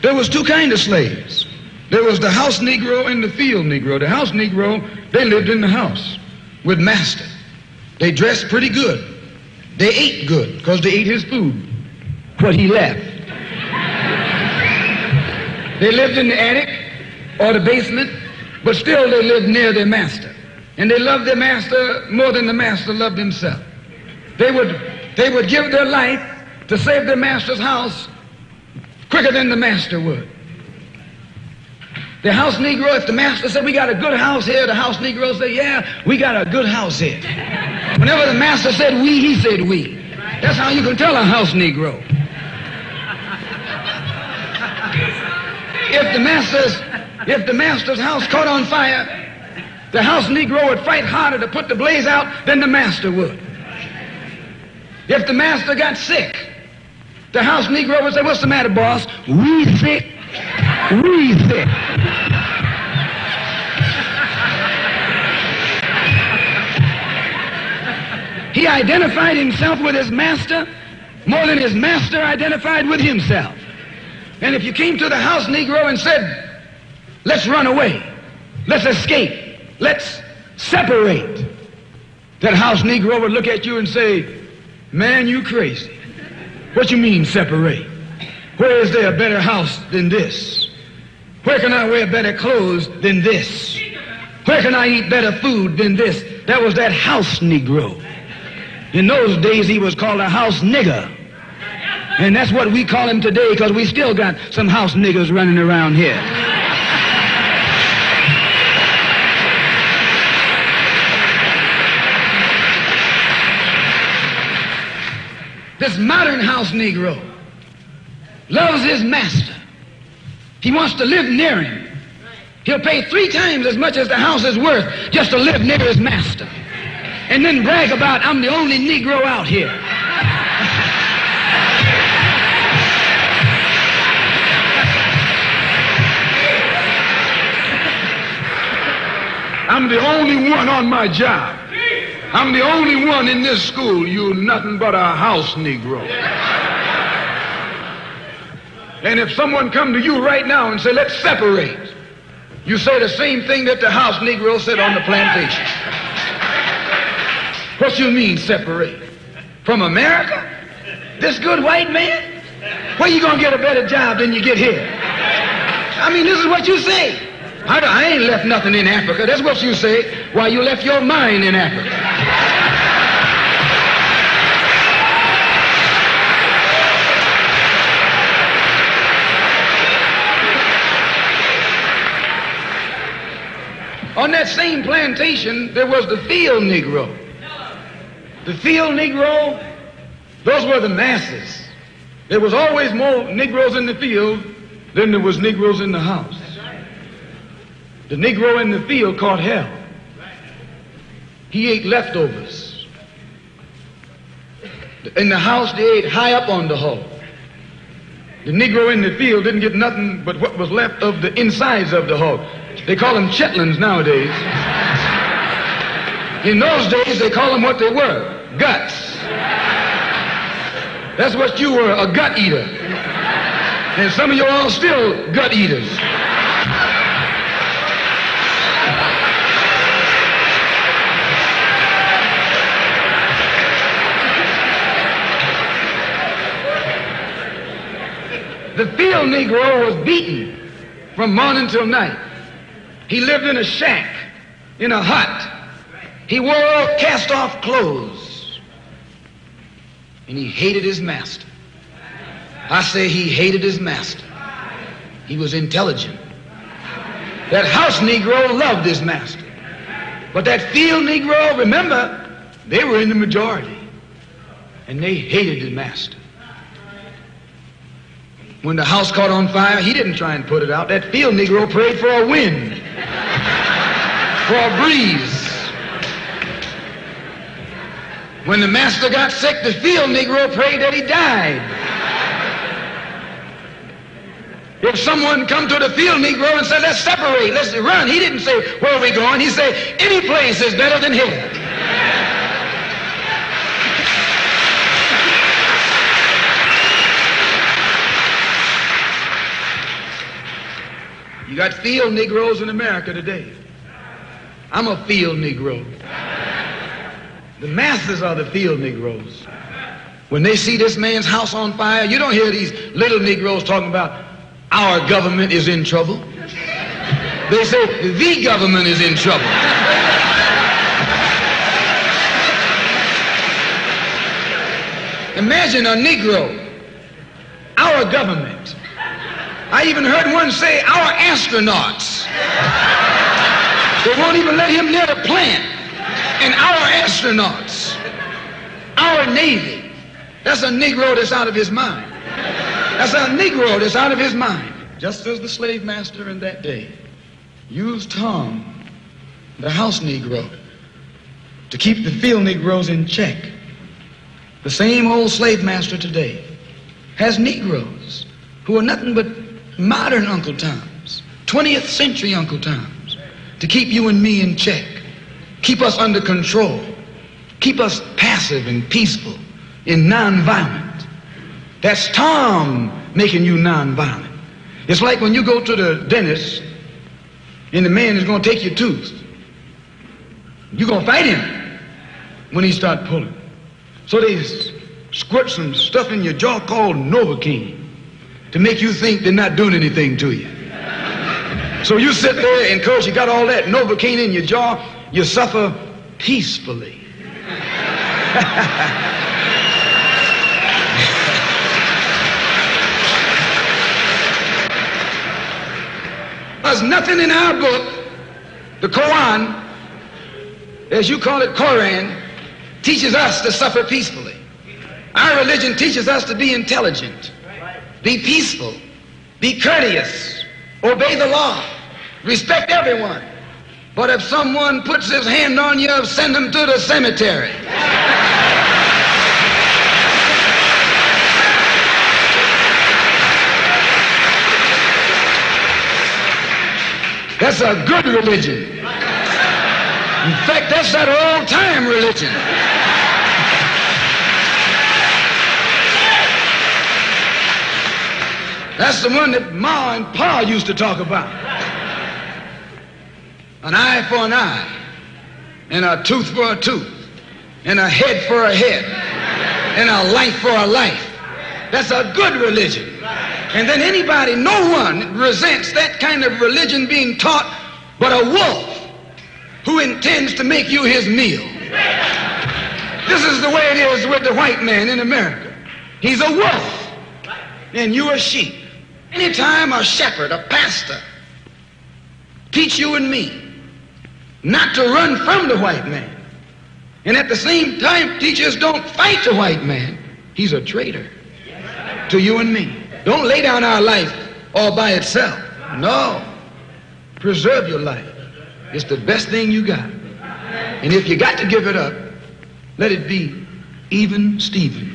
There was two kinds of slaves. There was the house Negro and the field Negro. The house Negro, they lived in the house with master. They dressed pretty good. They ate good because they ate his food, what he left. They lived in the attic or the basement, but still they lived near their master. And they loved their master more than the master loved himself. They would give their life to save their master's house quicker than the master would. The house Negro, if the master said, we got a good house here, the house Negro said, yeah, we got a good house here. Whenever the master said we, he said we. That's how you can tell a house Negro. If the master's house caught on fire, the house Negro would fight harder to put the blaze out than the master would. If the master got sick, the house Negro would say, what's the matter, boss? We sick. We sick. He identified himself with his master more than his master identified with himself. And if you came to the house Negro and said, let's run away, let's escape, let's separate, that house Negro would look at you and say, man, you crazy. What you mean separate? Where is there a better house than this? Where can I wear better clothes than this? Where can I eat better food than this? That was that house Negro. In those days he was called a house nigger. And that's what we call him today because we still got some house niggers running around here. This modern house Negro loves his master. He wants to live near him. He'll pay 3 times as much as the house is worth just to live near his master. And then brag about, I'm the only Negro out here. I'm the only one on my job. I'm the only one in this school. You're nothing but a house Negro. And if someone come to you right now and say, let's separate, you say the same thing that the house Negro said on the plantation. What you mean separate? From America? This good white man? Where you gonna get a better job than you get here? I mean, this is what you say. I ain't left nothing in Africa. That's what you say. Why, you left your mind in Africa. On that same plantation, there was the field Negro. The field Negro, those were the masses. There was always more Negroes in the field than there was Negroes in the house. The Negro in the field caught hell. He ate leftovers. In the house, they ate high up on the hull. The Negro in the field didn't get nothing but what was left of the insides of the hull. They call them chitlins nowadays. In those days, they call them what they were, guts. That's what you were, a gut eater. And some of you all still gut eaters. The field Negro was beaten from morning till night. He lived in a shack, in a hut. He wore cast-off clothes. And he hated his master. I say he hated his master. He was intelligent. That house Negro loved his master. But that field Negro, remember, they were in the majority. And they hated the master. When the house caught on fire, he didn't try and put it out. That field Negro prayed for a wind, for a breeze. When the master got sick, the field Negro prayed that he died. If someone come to the field Negro and said, let's separate, let's run, he didn't say, where are we going? He said, any place is better than here. You got field Negroes in America today. I'm a field Negro. The masses are the field Negroes. When they see this man's house on fire, you don't hear these little Negroes talking about our government is in trouble. They say the government is in trouble. Imagine a Negro, our government. I even heard one say our astronauts. They won't even let him near the plant. And our astronauts, our Navy, that's a Negro that's out of his mind. That's a Negro that's out of his mind. Just as the slave master in that day used Tom, the house Negro, to keep the field Negroes in check, the same old slave master today has Negroes who are nothing but modern Uncle Toms, 20th century Uncle Toms, to keep you and me in check, keep us under control, keep us passive and peaceful and nonviolent. That's Tom making you nonviolent. It's like when you go to the dentist and the man is going to take your tooth. You're going to fight him when he start pulling. So they squirt some stuff in your jaw called Novocaine to make you think they're not doing anything to you. So you sit there, and because you got all that Novocaine in your jaw, you suffer peacefully. There's nothing in our book, the Quran, as you call it, Quran, teaches us to suffer peacefully. Our religion teaches us to be intelligent, be peaceful, be courteous, obey the law, respect everyone. But if someone puts his hand on you, send him to the cemetery. That's a good religion. In fact, that's that old-time religion. That's the one that Ma and Pa used to talk about. An eye for an eye, and a tooth for a tooth, and a head for a head, and a life for a life. That's a good religion. And then anybody, no one resents that kind of religion being taught but a wolf who intends to make you his meal. This is the way it is with the white man in America. He's a wolf, and you a sheep. Anytime a shepherd, a pastor, teach you and me not to run from the white man, and at the same time teach us don't fight the white man, he's a traitor to you and me. Don't lay down our life all by itself. No. Preserve your life. It's the best thing you got. And if you got to give it up, let it be even Stephen.